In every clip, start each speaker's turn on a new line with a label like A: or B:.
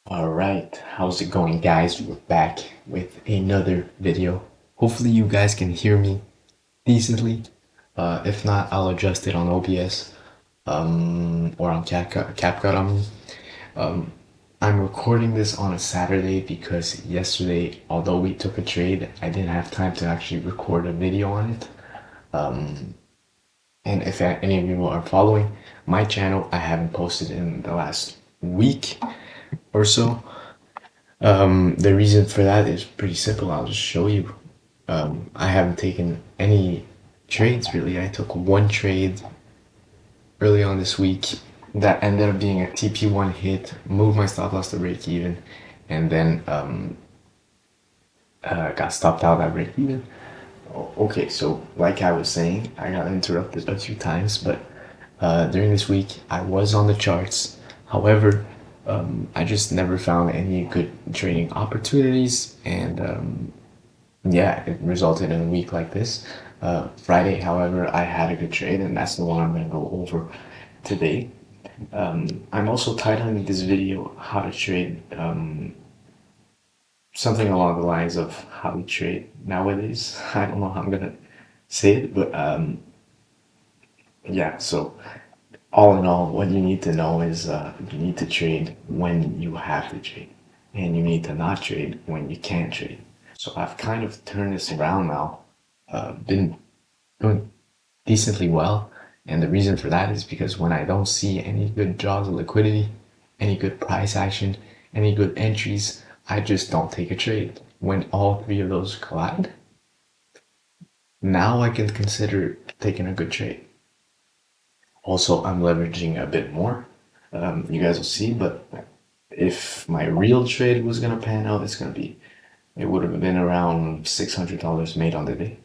A: All right, how's it going, guys? We're back with another video. Hopefully, you guys can hear me decently. If not, I'll adjust it on OBS or on CapCut. I'm recording this on a Saturday because yesterday, although we took a trade, I didn't have time to actually record a video on it. And if any of you are following my channel, I haven't posted in the last week or so. The reason for that is pretty simple. I'll just show you. I haven't taken any trades really. I took one trade early on this week that ended up being a TP1 hit, moved my stop loss to break even, and then got stopped out at break even. Okay, so like I was saying, I got interrupted a few times, but during this week I was on the charts. However, I just never found any good trading opportunities, and yeah, it resulted in a week like this. Friday, however, I had a good trade, and that's the one I'm going to go over today. I'm also titling this video "How to Trade," something along the lines of how to trade nowadays. I don't know how I'm gonna say it, but yeah. So all in all, what you need to know is you need to trade when you have to trade, and you need to not trade when you can't trade. So I've kind of turned this around now. Been doing decently well, and the reason for that is because when I don't see any good draws of liquidity, any good price action, any good entries, I just don't take a trade. When all three of those collide, now I can consider taking a good trade. Also, I'm leveraging a bit more. You guys will see, but if my real trade was gonna pan out, it would have been around $600 made on the day.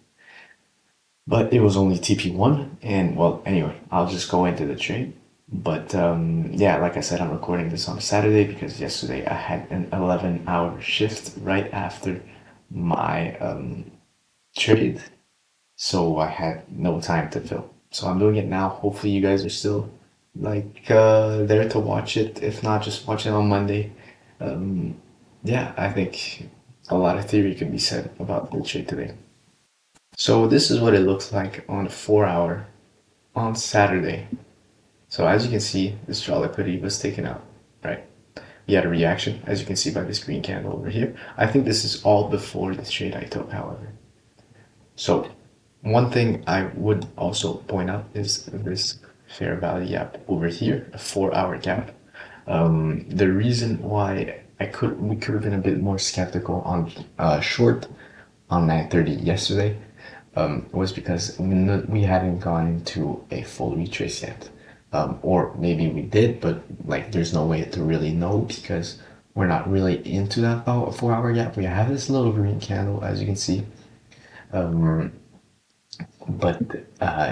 A: But it was only TP1, and well, anyway, I'll just go into the trade. But yeah, like I said, I'm recording this on Saturday because yesterday I had an 11-hour shift right after my trade, so I had no time to film. So I'm doing it now. Hopefully, you guys are still there to watch it. If not, just watch it on Monday. Yeah, I think a lot of theory can be said about the trade today. So this is what it looks like on 4 hour on Saturday. So as you can see, this draw liquidity was taken out, right? We had a reaction, as you can see by this green candle over here. I think this is all before the trade I took, however. So one thing I would also point out is this fair value gap over here, a 4 hour gap. The reason why we could have been a bit more skeptical on short on 9:30 yesterday was because we hadn't gone into a full retrace yet. Or maybe we did, but like there's no way to really know because we're not really into that 4 hour gap. We have this little green candle, as you can see. But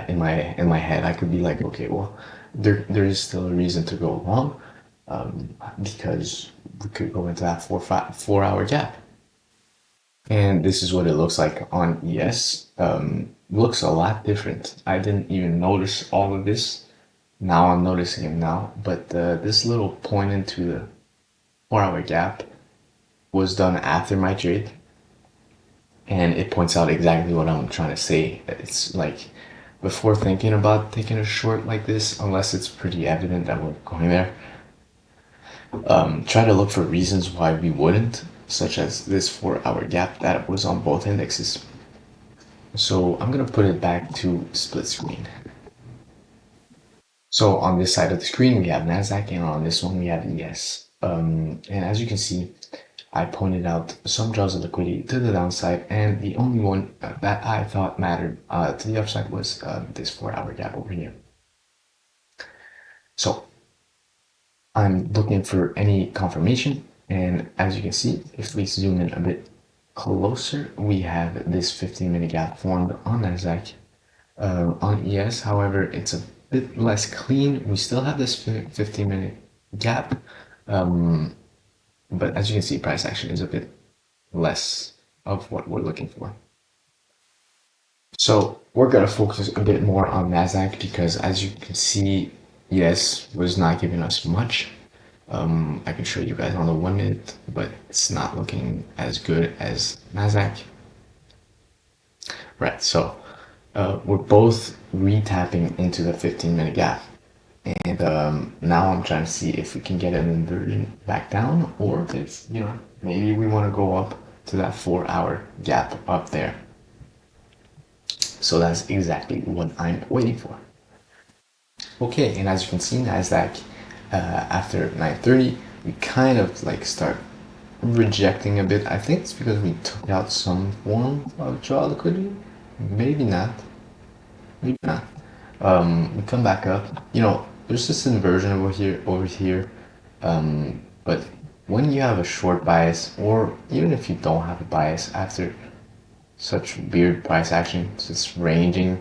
A: in my head, I could be like, okay, well, there is still a reason to go long, because we could go into that 4 hour gap. And this is what it looks like on ES. Looks a lot different. I didn't even notice all of this. Now I'm noticing it now. But this little point into the 4 hour gap was done after my trade. And it points out exactly what I'm trying to say. It's like before thinking about taking a short like this, unless it's pretty evident that we're going there, try to look for reasons why we wouldn't, such as this 4 hour gap that was on both indexes. So I'm gonna put it back to split screen. So on this side of the screen we have Nasdaq, and on this one we have ES. And as you can see, I pointed out some draws of liquidity to the downside, and the only one that I thought mattered to the upside was this 4 hour gap over here. So I'm looking for any confirmation, and as you can see, if we zoom in a bit closer, we have this 15-minute gap formed on Nasdaq. On ES, however, it's a bit less clean. We still have this 15-minute gap, but as you can see, price action is a bit less of what we're looking for. So we're gonna focus a bit more on Nasdaq because, as you can see, ES was not giving us much. I can show you guys on the 1 minute, but it's not looking as good as Nasdaq. Right, so we're both retapping into the 15-minute gap. And now I'm trying to see if we can get an inversion back down, or if, maybe we want to go up to that 4-hour gap up there. So that's exactly what I'm waiting for. Okay, and as you can see, Nasdaq after 9:30, we kind of like start rejecting a bit. I think it's because we took out some form of draw liquidity. Maybe not. Maybe not. We come back up. There's this inversion over here. But when you have a short bias, or even if you don't have a bias after such weird price action, it's ranging.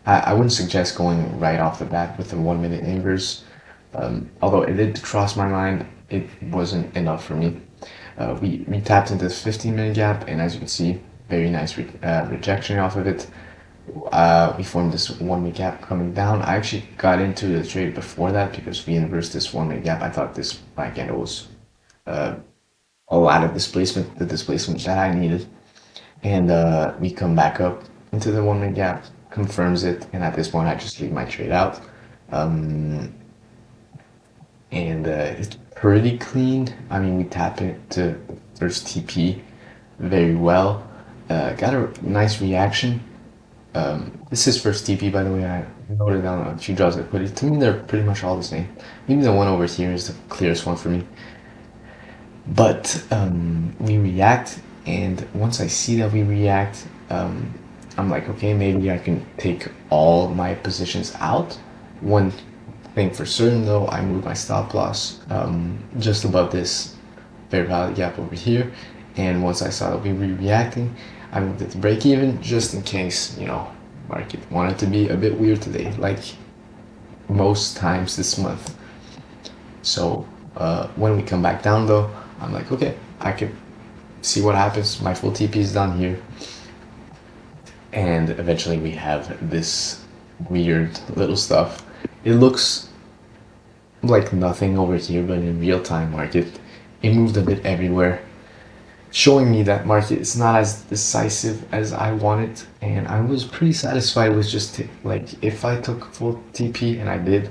A: I wouldn't suggest going right off the bat with the 1 minute inverse. Although it did cross my mind, it wasn't enough for me. We tapped into this 15-minute gap, and as you can see, very nice rejection off of it. We formed this 1 minute gap coming down. I actually got into the trade before that because we inversed this 1 minute gap. I thought this buy candle was a lot of displacement, the displacement that I needed. And we come back up into the 1 minute gap, confirms it, and at this point I just leave my trade out. And it's pretty clean. I mean, we tap into the first TP very well. Got a nice reaction. This is first TP, by the way. I noted down a few draws of liquidity. To me, they're pretty much all the same. Maybe the one over here is the clearest one for me. But we react, and once I see that we react, I'm like, okay, maybe I can take all my positions out. One thing for certain, though, I moved my stop loss just above this fair value gap over here. And once I saw that we were reacting, I moved it to break even just in case, market wanted to be a bit weird today, like most times this month. So when we come back down, though, I'm like, okay, I can see what happens. My full TP is done here. And eventually we have this weird little stuff. It looks like nothing over here, but in real-time market, it moved a bit everywhere, showing me that market is not as decisive as I want it. And I was pretty satisfied with just like, if I took full TP, and I did,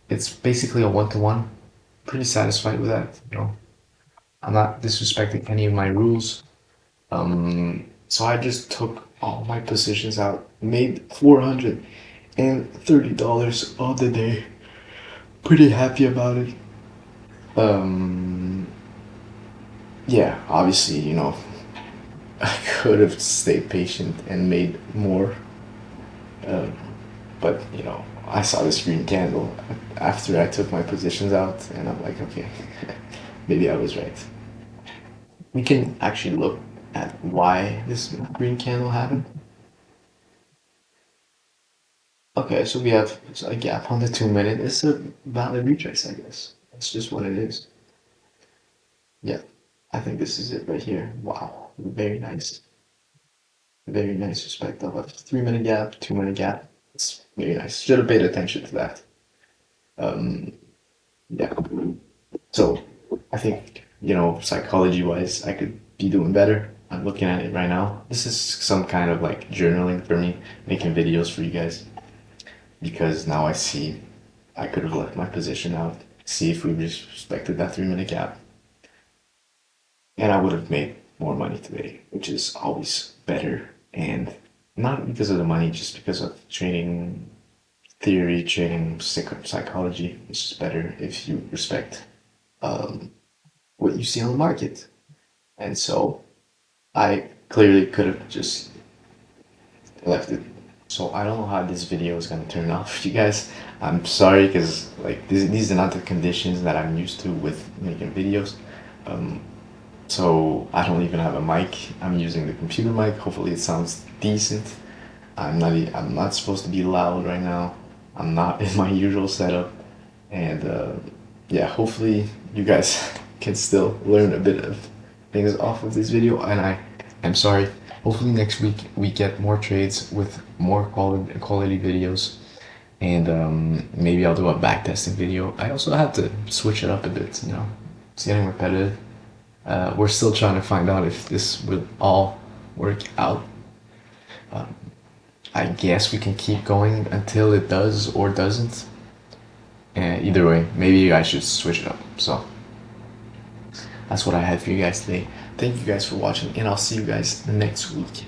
A: it's basically a 1-to-1. Pretty satisfied with that. I'm not disrespecting any of my rules. So I just took all my positions out, made $430 on the day. Pretty happy about it. Yeah, obviously, I could have stayed patient and made more. But, I saw this green candle after I took my positions out, and I'm like, okay, maybe I was right. We can actually look at why this green candle happened. Okay, so we have a gap on the 2 minute. It's a valid retrace, I guess. That's just what it is. Yeah, I think this is it right here. Wow, very nice. Very nice respect of a 3 minute gap, 2 minute gap. It's very nice. Should have paid attention to that. Yeah. So I think, psychology wise, I could be doing better. I'm looking at it right now. This is some kind of like journaling for me, making videos for you guys. Because now I see I could have left my position out, see if we respected that 3 minute gap. And I would have made more money today, which is always better. And not because of the money, just because of trading theory, trading psychology. It's just better if you respect what you see on the market. And so I clearly could have just left it. So I don't know how this video is gonna turn out for you guys. I'm sorry, because like these are not the conditions that I'm used to with making videos. So I don't even have a mic. I'm using the computer mic. Hopefully it sounds decent. I'm not supposed to be loud right now. I'm not in my usual setup. And yeah, hopefully you guys can still learn a bit of things off of this video. And I'm sorry. Hopefully next week we get more trades with more quality videos. and maybe I'll do a backtesting video. I also have to switch it up a bit, you know. It's getting repetitive. We're still trying to find out if this will all work out. I guess we can keep going until it does or doesn't. And either way, maybe I should switch it up. So that's what I had for you guys today. Thank you guys for watching, and I'll see you guys next week.